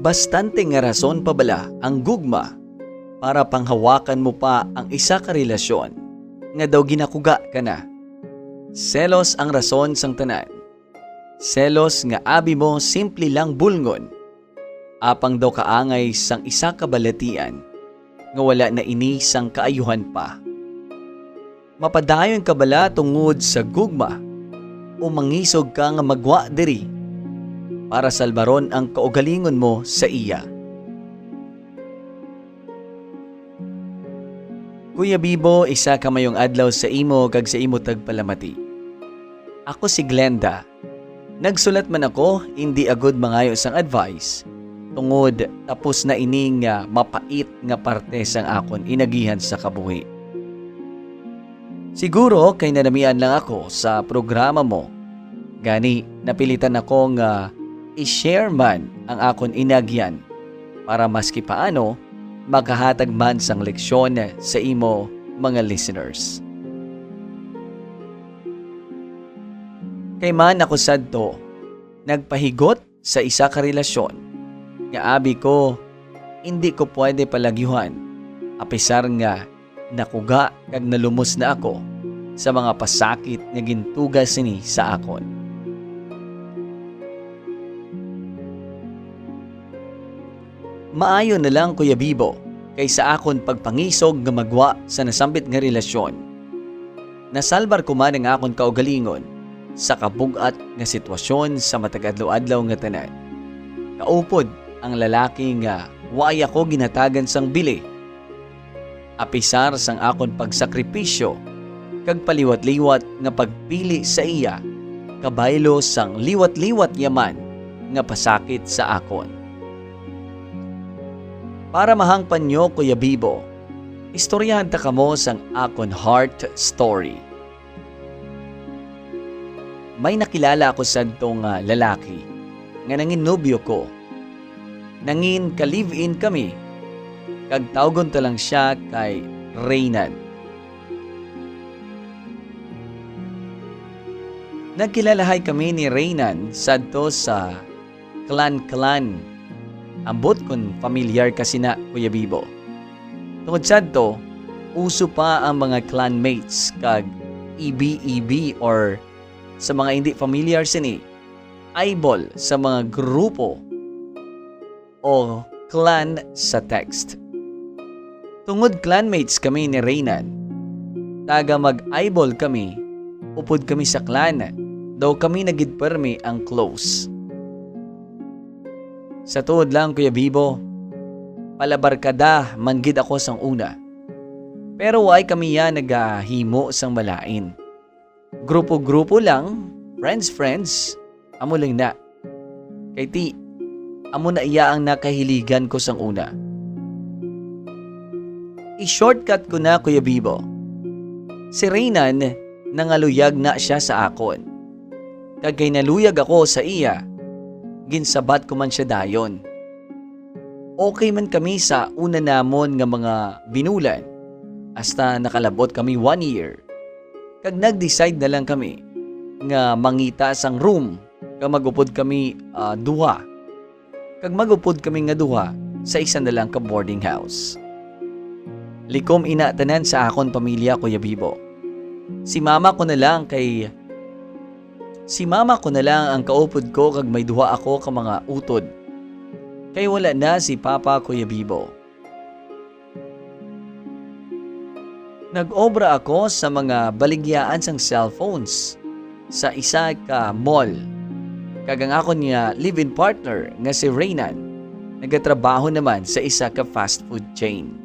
Bastante nga rason pa bala ang gugma para panghawakan mo pa ang isa ka relasyon nga daw ginakuga ka na. Selos ang rason sang tanan. Selos nga abi mo simple lang bulngon. Apang daw kaangay sang isa ka balatian nga wala na ini sang kaayuhan pa. Mapadayon ka bala tungod sa gugma o mangisog ka nga magwa diri para salbaron ang kaugalingon mo sa iya. Kuya Bibo, isa ka mayong adlaw sa imo kag sa imo tagpalamati. Ako si Glenda. Nagsulat man ako, hindi agud mangayo sang advice. Tungod tapos na ining mapait nga parte sang akon inagihan sa kabuhi. Siguro kay nanamian lang ako sa programa mo. Gani napilitan ako nga i-share man ang akon inagihan para maski paano makahatag man sang leksyon sa imo mga listeners. Kay man ako sadto, nagpahigot sa isa ka relasyon. Nga abi ko, hindi ko pwede palagyuhan. Apisar nga, nakuga kag nalumos na ako sa mga pasakit nga gintugas ni sa akon. Maayo na lang Kuya Bibo, kaysa akon pagpangisog nga magwa sa nasambit nga relasyon. Nasalbar ko man ang akon kaugalingon sa kabugat nga sitwasyon sa matagadlaw-adlaw nga tanan. Kaupod ang lalaki nga way ako ginatagan sang bili. Apisar sang akon pagsakripisyo kag paliwat-liwat nga pagpili sa iya, kabaylo sang liwat-liwat yaman nga pasakit sa akon. Para mahangpan nyo, Kuya Bibo, istoryahan ta kamo sang akon heart story. May nakilala ako sa itong lalaki nga nangin nobyo ko. Nangin ka-live-in kami, kag tawgon ta lang siya kay Reynan. Nagkilalahay kami ni Reynan sadto sa clan. Ambot kun familiar kasi na Kuya Bibo. Tungod sadto, uso pa ang mga clanmates kag EB or sa mga hindi familiar sini, eyeball sa mga grupo o clan sa text. Tungod clanmates kami ni Reynan, taga mag-eyeball kami, upod kami sa clan, daw kami nagidpermi ang close. Sa tuod lang Kuya Bibo, palabarkada manggid ako sang una. Pero why kami yan naghahimo sang malain. Grupo-grupo lang, friends, amo lang na. Kay ti, amo na iya ang nakahiligan ko sang una. I-shortcut ko na Kuya Bibo. Si Reynan, nangaluyag na siya sa akon. Kag kay naluyag ako sa iya, ginsabat ko man siya dayon. Okay man kami sa una namon nga mga binulan. Hasta nakalabot kami 1 year. Kag nag-decide na lang kami nga mangita sang room. Kag magupod kami duha. Kag magupod kami nga duha sa isa na lang ka boarding house. Likom inatanan sa akon pamilya Kuya Bibo. Si mama ko na lang ang kaupod ko kag may duha ako ka mga utod. Kay wala na si Papa Kuya Bibo. Nag-obra ako sa mga baligyaan sang cellphones sa isa ka mall. Kag ang akon nga live-in partner nga si Reynan nagatrabaho naman sa isa ka fast food chain.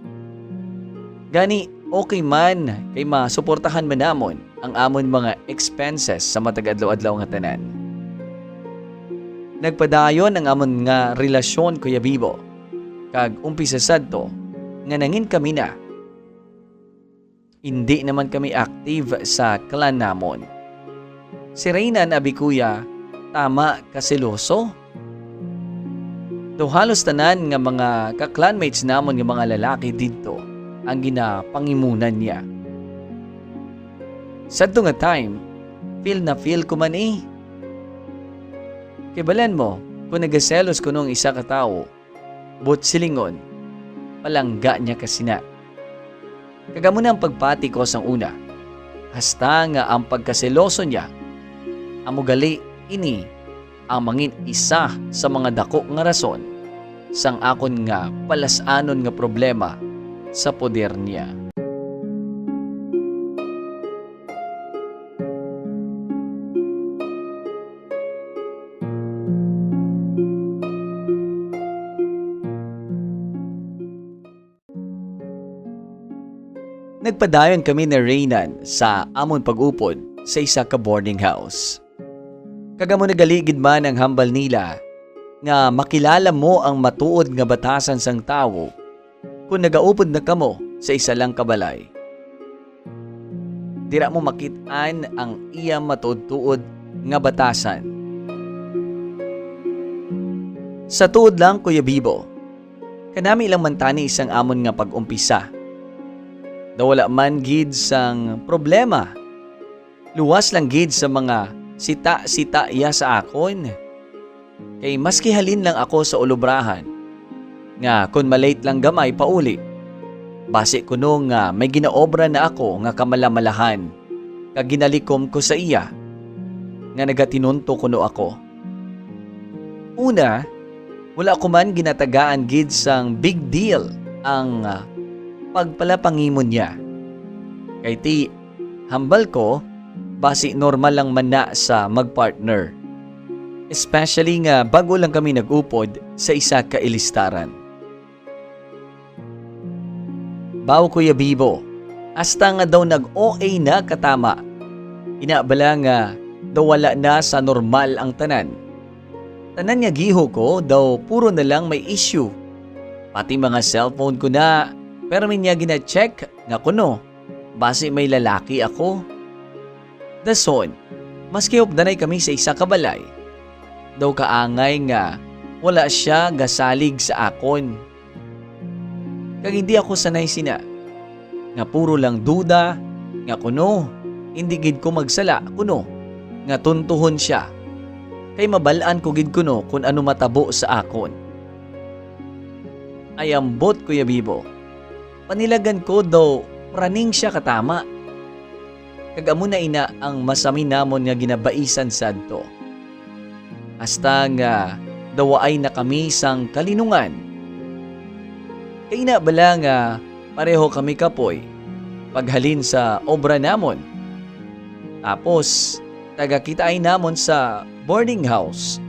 Gani okay man kay masuportahan man namon ang amon mga expenses sa matagadlaw-adlaw nga tanan. Nagpadayon ang amon nga relasyon Kuya Bibo. Kag umpisa sadto nga nangin kami na. Hindi naman kami active sa clan namon. Si Reynan abi kuya, tama kasiloso. Do halos tanan nga mga ka-clanmates namon nga mga lalaki dito ang ginapangimunan niya. Sadto nga time, feel ko man eh. Kibalan mo, kung nagaselos ko nung isa ka tao, but silingon, palangga niya kasina. Kagamo na ang pagpati ko sang una. Hasta nga ang pagkaseloso niya, amugali ini ang mangin isa sa mga dako nga rason sang akon nga palasanon nga problema sa poder niya. Nagpadayon kami ni Reynan sa amon pag-upod sa isa ka boarding house. Kagamo nagaligid man ang hambal nila nga makilala mo ang matuod nga batasan sang tawo kung nagaupod na kamo sa isa lang kabalay. Dira mo makitaan ang iya matuod-tuod nga batasan. Sa tuod lang, Kuya Bibo, kanami ilang mantani isang amon nga pag-umpisa. Dawala man gid sang problema. Luwas lang gid sa mga sita-sita iya sa akon. Kay maski halin lang ako sa ulubrahan, nga kun malate lang gamay pauli. Base kuno nga may ginaobra na ako nga kamalamalahan, kag ginalikom ko sa iya, nga nagatinunto kuno ako. Una, wala ko man ginatagaan gid sang big deal ang pagpalapangimon niya. Kay ti, hambal ko, basi normal lang man na sa magpartner. Especially nga bago lang kami nag-upod sa isa ka ilistaran. Bao Kuya Bibo, hasta nga daw nag-OA na katama. Inabala nga daw wala na sa normal ang tanan. Tanan nga giho ko daw puro na lang may issue. Pati mga cellphone ko na, pero minya gina-check nga kuno, base may lalaki ako. Dason, maski updanay kami sa isa kabalay, daw kaangay nga wala siya gasalig sa akon. Kag hindi ako sanay sina, nga puro lang duda, nga kuno, hindi gid ko magsala kuno, nga tuntuhon siya. Kay mabalaan ko gid kuno kung ano matabo sa akon. Ay ambot Kuya Bibo, panilagan ko daw praning siya katama. Kagamo na ina ang masami namon nga ginabaisan sadto. Hasta nga dawaay na kami sang kalinungan. Kay na bala nga pareho kami kapoy paghalin sa obra namon. Tapos taga-kitain namon sa boarding house.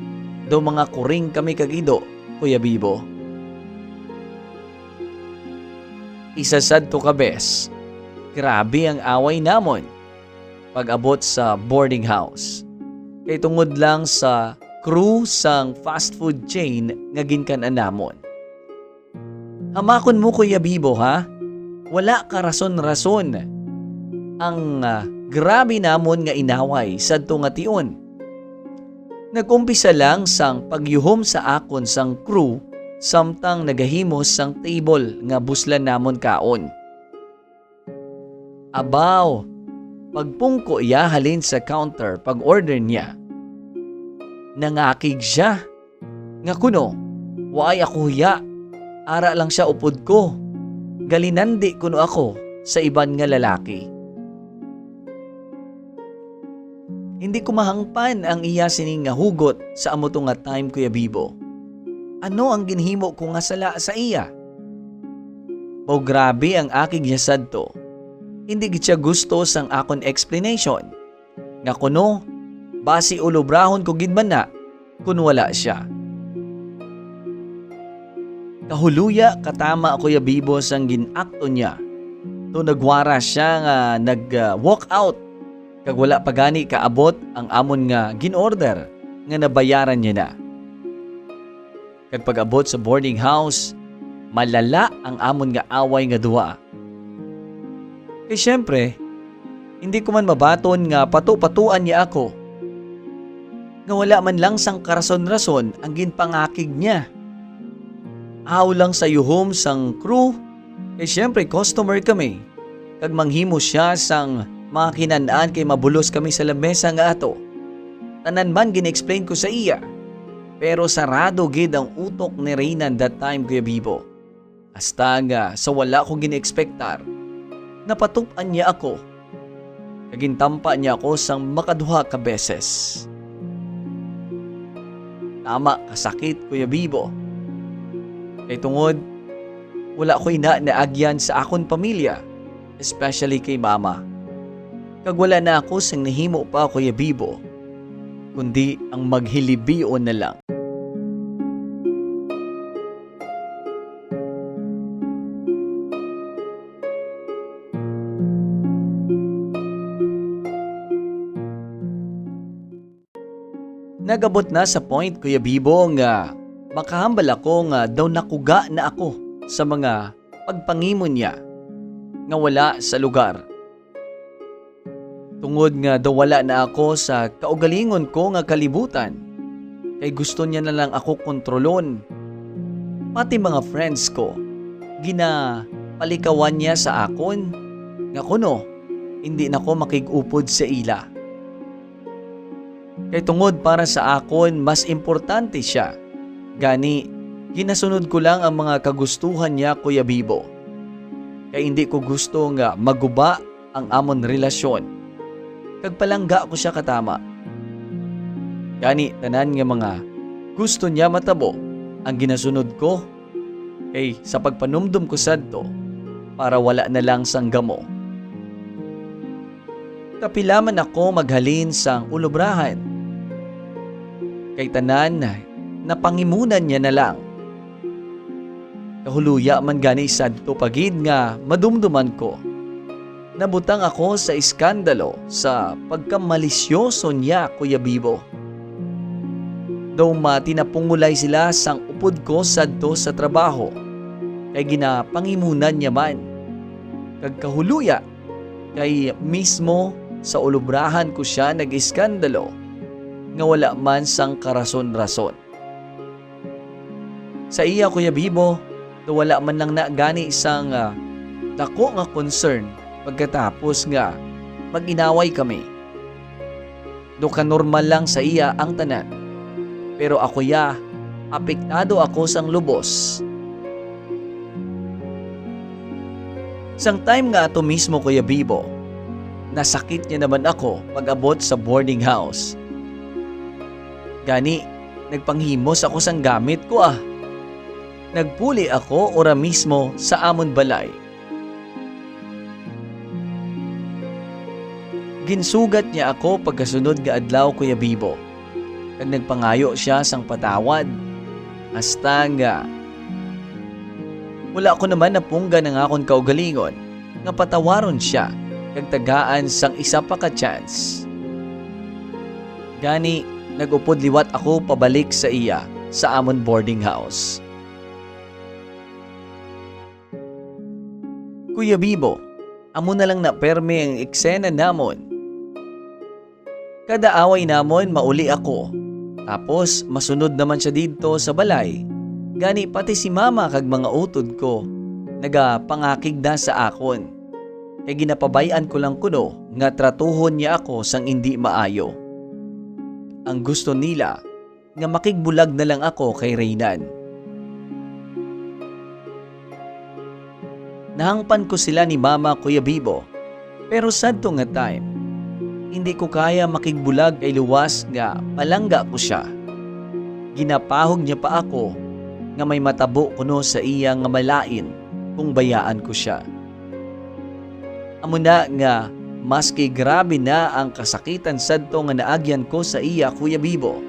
Daw mga kuring kami kagido, Kuya Bibo. Isasad to ka bes. Grabe ang away namon pag-abot sa boarding house. Kay tungod lang sa crew sang fast food chain nga ginkanan namon. Hamakon mo Kuya Bibo ha? Wala ka rason-rason. Ang grabe namon nga inaway sadto nga tion. Nagumpisa lang sang pagyuhom sa akon sang crew samtang nagahimos sang table nga buslan namon kaon. Abaw, pagpungko iya halin sa counter pag-order niya. Nangakig siya. Nga kuno, waay ako hiya. Ara lang siya upod ko. Galinandi kuno ako sa iban nga lalaki. Hindi ko mahangpan ang iya sining nga hugot sa amo to nga time Kuya Bibo. Ano ang ginhimo ko nga sala sa iya? O grabe ang akig niya sadto. Hindi gid siya gusto sang akon explanation. Nga kuno, basi ulobrahon ko gid man na kun wala siya. Kahuluya katama Kuya Bibo sang ginakto niya. To nagwara siya nga nag-walk out kag wala pa gani kaabot ang amon nga ginorder nga nabayaran niya na. Kag pag-abot sa boarding house, malala ang amon nga away nga duwa. Kay syempre, hindi ko man mabaton nga patu-patuan niya ako. Nga wala man lang sang karason-rason ang ginpangakig niya. Aw lang sa yuhom sang crew, kay syempre customer kami. Kag manghimo siya sang mga kinanaan kay mabulos kami sa lamesa nga ato. Tanan man gina-explain ko sa iya. Pero sarado gid ang utok ni Reynan that time, Kuya Bibo. Hasta nga sa wala ko gini-expectar, napatupan niya ako. Kagintampa niya ako sang makaduha ka beses. Tama kasakit, Kuya Bibo. Kay tungod, wala ko naagyan sa akon pamilya, especially kay mama. Kag wala na ako sang nahimo pa, Kuya Bibo, kundi ang maghilibion na lang. Nagabot na sa point, Kuya Bibo, nga makahambal ako nga daw nakuga na ako sa mga pagpangimon niya nga wala sa lugar. Tungod nga daw wala na ako sa kaugalingon ko nga kalibutan, kay gusto niya na lang ako kontrolon. Pati mga friends ko, ginapalikawan niya sa akon nga kuno hindi na ako makig-upod sa ila. Kay tungod para sa akon, mas importante siya. Gani, ginasunod ko lang ang mga kagustuhan niya, Kuya Bibo. Kay hindi ko gusto nga maguba ang amon relasyon. Kag palangga ko siya katama. Gani, tanan nga mga gusto niya matabo ang ginasunod ko. Kay sa pagpanumdum ko sadto, para wala na lang sang gamo. Kapilaman ako maghalin sang ulubrahan. Kay tanan, napangimunan niya na lang. Kahuluya man gani sadto pagid nga madumduman ko. Nabutang ako sa iskandalo sa pagkamalisyoso niya, Kuya Bibo. Daw mati na pungulay sila sang upod ko sadto sa trabaho. Kay ginapangimunan niya man. Kag kahuluya, kay mismo sa ulubrahan ko siya nag-iskandalo nga wala man sang karason-rason. Sa iya, Kuya Bibo, wala man lang na gani isang dako nga concern pagkatapos nga mag-inaway kami. Do ka normal lang sa iya ang tanan. Pero ako apektado ako sang lubos. Sang time nga ato mismo, Kuya Bibo, nasakit niya naman ako pag-abot sa boarding house. Gani, nagpanghimos ako sang gamit ko Nagpuli ako ora mismo sa amon balay. Ginsugat niya ako pagkasunod nga adlaw, Kuya Bibo. Kag nagpangayo siya sang patawad. Hasta nga wala ko naman napungga ng akon kaugalingon nga patawaron siya kag tagaan sang isa pa ka chance. Gani, nagupod liwat ako pabalik sa iya sa amon boarding house. Kuya Bibo, amo na lang na perme ang eksena namon. Kada away namon mauli ako. Tapos masunod naman siya dito sa balay. Gani pati si mama kag mga utod ko nagapangakig na sa akon. Kay ginapabayan ko lang kuno nga tratuhon niya ako sang hindi maayo. Ang gusto nila nga makigbulag na lang ako kay Reynan. Nahangpan ko sila ni Mama, Kuya Bibo, pero sadto nga time, hindi ko kaya makigbulag kay luwas nga palangga ko siya. Ginapahog niya pa ako nga may matabo kuno sa iya nga malain kung bayaan ko siya. Amo na nga maski grabe na ang kasakitan sadto nga naagyan ko sa iya, Kuya Bibo,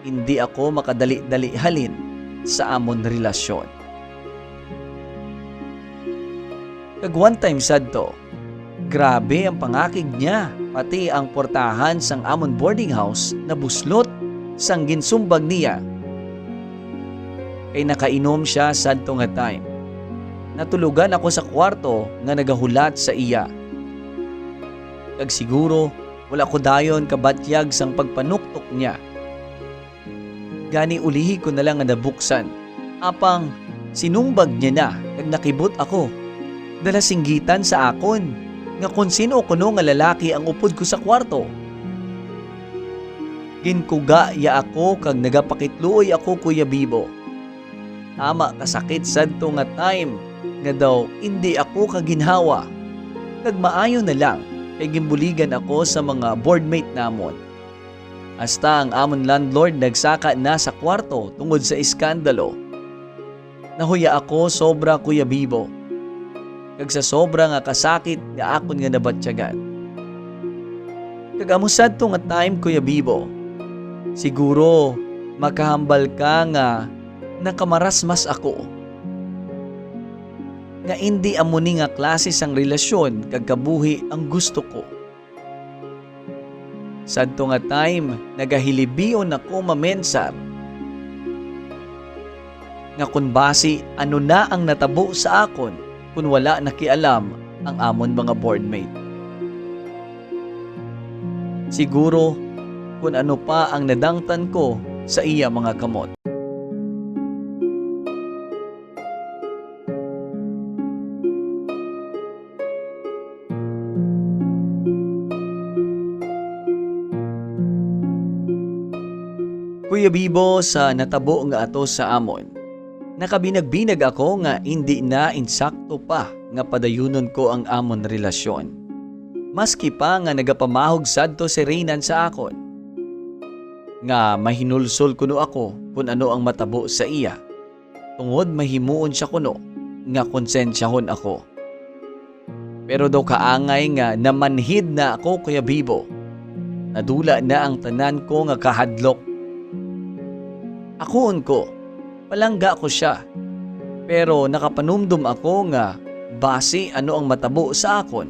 hindi ako makadali-dali halin sa amon relasyon. Kag one time sadto, grabe ang pangakig niya, pati ang portahan sang amon boarding house na buslot sang ginsumbag niya. Kay nakainom siya sadto nga time. Natulugan ako sa kwarto nga nagahulat sa iya. Kag siguro wala ko dayon kabatyag sang pagpanuktok niya. Gani ulihi ko na lang nga nabuksan. Apang sinumbag niya na kag nakibot ako. Dala singgitan sa akon nga kung sino kuno nga lalaki ang upod ko sa kwarto. Ginkuga ya ako kag nagapakitluoy ako Kuya Bibo. Ama kasakit sadto nga time nga daw hindi ako kaginhawa. Kag maayo na lang kay gimbuligan ako sa mga boardmate namon. Hasta ang amon landlord nagsaka na sa kwarto tungod sa iskandalo. Nahuya ako sobra Kuya Bibo. Kag sa sobra nga kasakit nga akon nga nabatyagan. Kag amusad to nga time Kuya Bibo. Siguro makahambal ka nga nakamarasmas ako. Nga hindi amuni nga klase sang relasyon kag kabuhi ang gusto ko. Sadto nga time nagahilibion ako mamensar. Nga kun basi ano na ang natabo sa akon kung wala nakialam ang amon mga boardmate. Siguro kung ano pa ang nadangtan ko sa iya mga kamot. Kuya Bibo, sa natabo nga ato sa amon, nakabinag-binag ako nga hindi na insakto pa nga padayunon ko ang amon relasyon. Maski pa nga nagapamahog sadto si Reynan sa akon. Nga mahinulsol kuno ako kung ano ang matabo sa iya. Tungod mahimuon siya kuno nga konsensyahon ako. Pero daw kaangay nga namanhid na ako Kuya Bibo. Nadula na ang tanan ko nga kahadlok. Akoon ko, palangga ko siya. Pero nakapanumdum ako nga base ano ang matabo sa akon.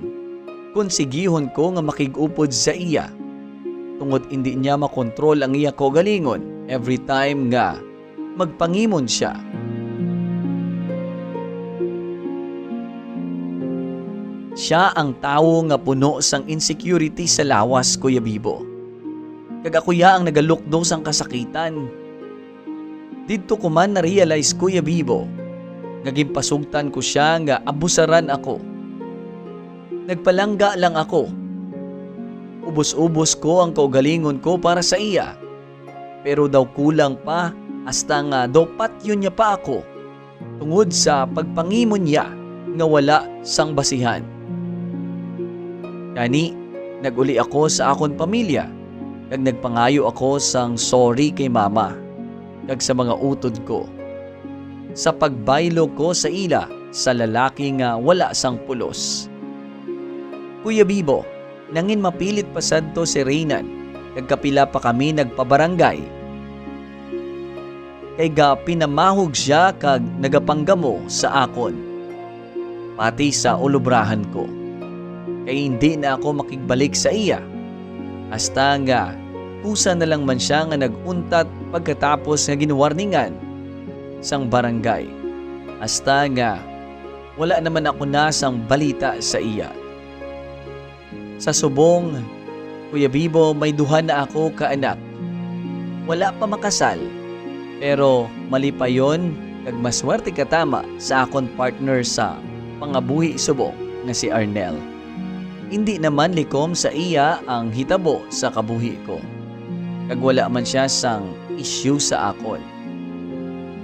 Konsigihon ko nga makigupod sa iya. Tungod hindi niya makontrol ang iya ko galingon every time nga magpangimon siya. Siya ang tawo nga puno sang insecurity sa lawas Kuya Bibo. Kag ako ya ang nagalukdo sang kasakitan. Dito ko man na-realize Kuya Bibo, naging pasugtan ko siya nga abusaran ako. Nagpalangga lang ako. Ubos-ubos ko ang kaugalingon ko para sa iya. Pero daw kulang pa hasta nga daw patyon niya pa ako. Tungod sa pagpangimon niya nga wala sang basihan. Kani, naguli ako sa akon pamilya. Kag nagpangayo ako sang sorry kay mama. Kag sa mga utod ko. Sa pagbaylo ko sa ila sa lalaki nga wala sang pulos. Kuya Bibo, nangin mapilit pa sadto si Reynan. Kag kapila pa kami nagpabarangay. Kay ga pinamahog siya kag nagapanggamo sa akon. Pati sa ulubrahan ko. Kay hindi na ako makigbalik sa iya. Hasta nga pusa na lang man siya nga naguntat pagkatapos nga ginuwarningan sang barangay. Hasta nga wala naman ako nasang balita sa iya. Sa subong, Kuya Bibo, may duha na ako kaanak. Wala pa makasal, pero mali pa yon kag maswerte katama sa akon partner sa pangabuhi subong nga si Arnel. Hindi naman likom sa iya ang hitabo sa kabuhi ko. Kag wala man siya sang issue sa akon.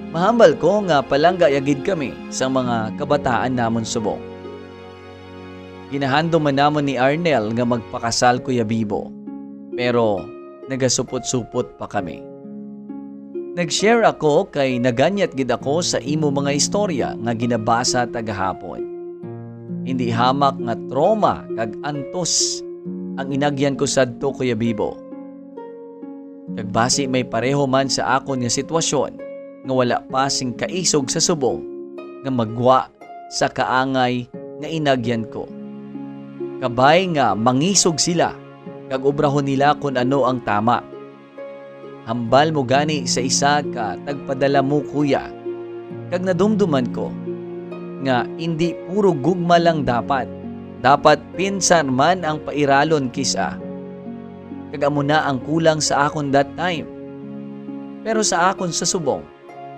Mahambal ko nga palangga yagid kami sa mga kabataan namon subong. Ginahando man namon ni Arnel nga magpakasal Kuya Bibo. Pero nagasupot-supot pa kami. Nag-share ako kay naganyat gid ako sa imo mga istorya nga ginabasa tagahapon. Hindi hamak nga trauma kag antos ang inagyan ko sadto Kuya Bibo. Kag basi may pareho man sa akon nga sitwasyon nga wala pa sing kaisog sa subong nga magwa sa kaangay nga inagyan ko. Kabay nga mangisog sila kag obrahon nila kung ano ang tama. Hambal mo gani sa isa ka tagpadala mo kuya. Kag nadumduman ko nga hindi puro gugma lang dapat. Dapat pinsan man ang pairalon kisa. Kag amo na ang kulang sa akon that time. Pero sa akon sa subong,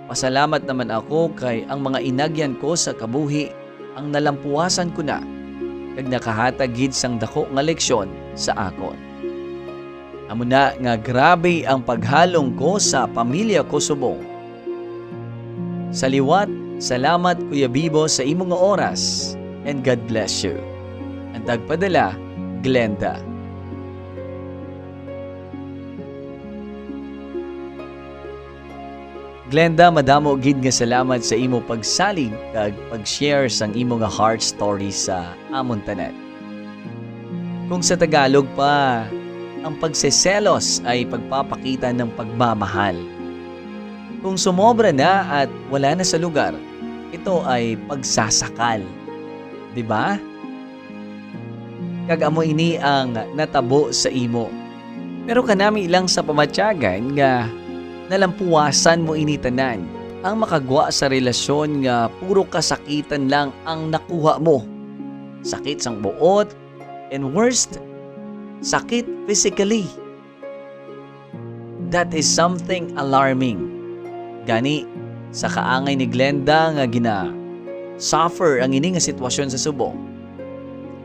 pasalamat naman ako kay ang mga inagyan ko sa kabuhi ang nalampuasan ko na kag nakahatag gid sang dako nga leksyon sa akon. Amo na nga grabe ang paghalong ko sa pamilya ko subong. Sa liwat, salamat Kuya Bibo sa imong nga oras and God bless you. Ang tagpadala, Glenda. Glenda, madamo gid nga salamat sa imo pagsalig kag pag-share sang imo nga heart story sa amon tanan. Kung sa Tagalog pa, ang pagseselos ay pagpapakita ng pagmamahal. Kung sumobra na at wala na sa lugar, ito ay pagsasakal. Diba? Kag amo ini ang natabo sa imo. Pero kanami ilang sa pamatyagan nga nalampuwasan mo ini tanan ang makagwa sa relasyon nga puro kasakitan lang ang nakuha mo. Sakit sang buot and worst, sakit physically. That is something alarming. Gani, sa kaangay ni Glenda nga suffer ang ini nga sitwasyon sa subong.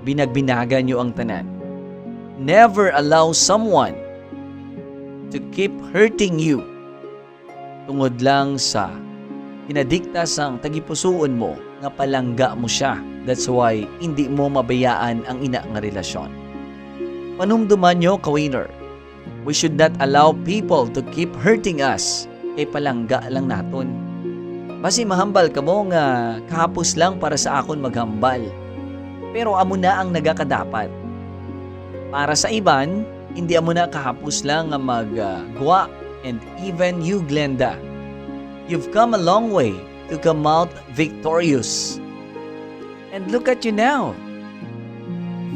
Binagbinagan niyo ang tanan. Never allow someone to keep hurting you tungod lang sa hinadikta sang tagipusoon mo nga palangga mo siya. That's why hindi mo mabayaan ang ina nga relasyon. Panumduman nyo, ka-winner. We should not allow people to keep hurting us. Kay palangga lang naton. Basi mahambal ka mo nga kahapos lang para sa akon maghambal. Pero amo na ang nagakadapat. Para sa iban, hindi amo na kahapos lang nga magguwa. And even you, Glenda, you've come a long way to come out victorious. And look at you now.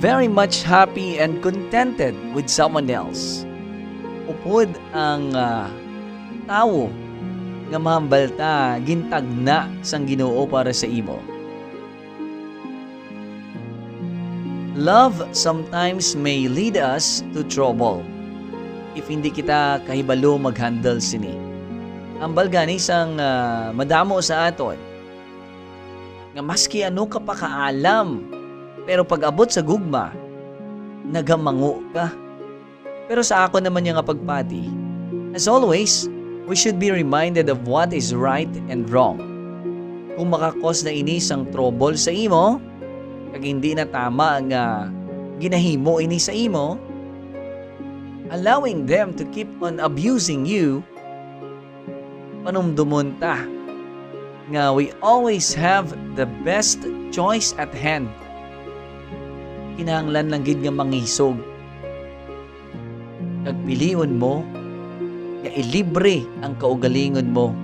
Very much happy and contented with someone else. Upod ang tao nga mahambal ta gintagna sang Ginoo para sa imo. Love sometimes may lead us to trouble if hindi kita kahibalo mag-handle sini. Ambal gani sang madamo sa aton nga maski ano ka pa kaalam, pero pag abot sa gugma, nagamango ka. Pero sa ako naman yung pagpati, as always, we should be reminded of what is right and wrong. Kung makakos na inis ang trouble sa imo, kag hindi na tama nga ginahimo ini sa imo, allowing them to keep on abusing you, panumdumon ta nga we always have the best choice at hand. Kinahanglan lang gid nga mangisog. Kag piliun mo nga ilibre ang kaugalingon mo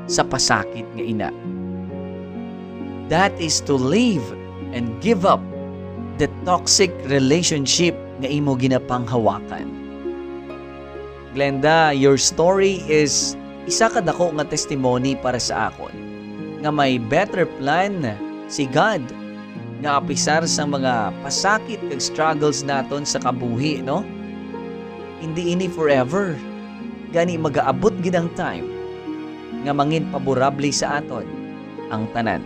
sa pasakit nga ina. That is to leave and give up the toxic relationship nga imo ginapanghawakan. Glenda, your story is isa ka dako nga testimony para sa akon nga may better plan si God nga apisar sa mga pasakit kag struggles naton sa kabuhi, no? Hindi ini forever. Gani magaabot gid ang time nga mangin paborable sa aton ang tanan.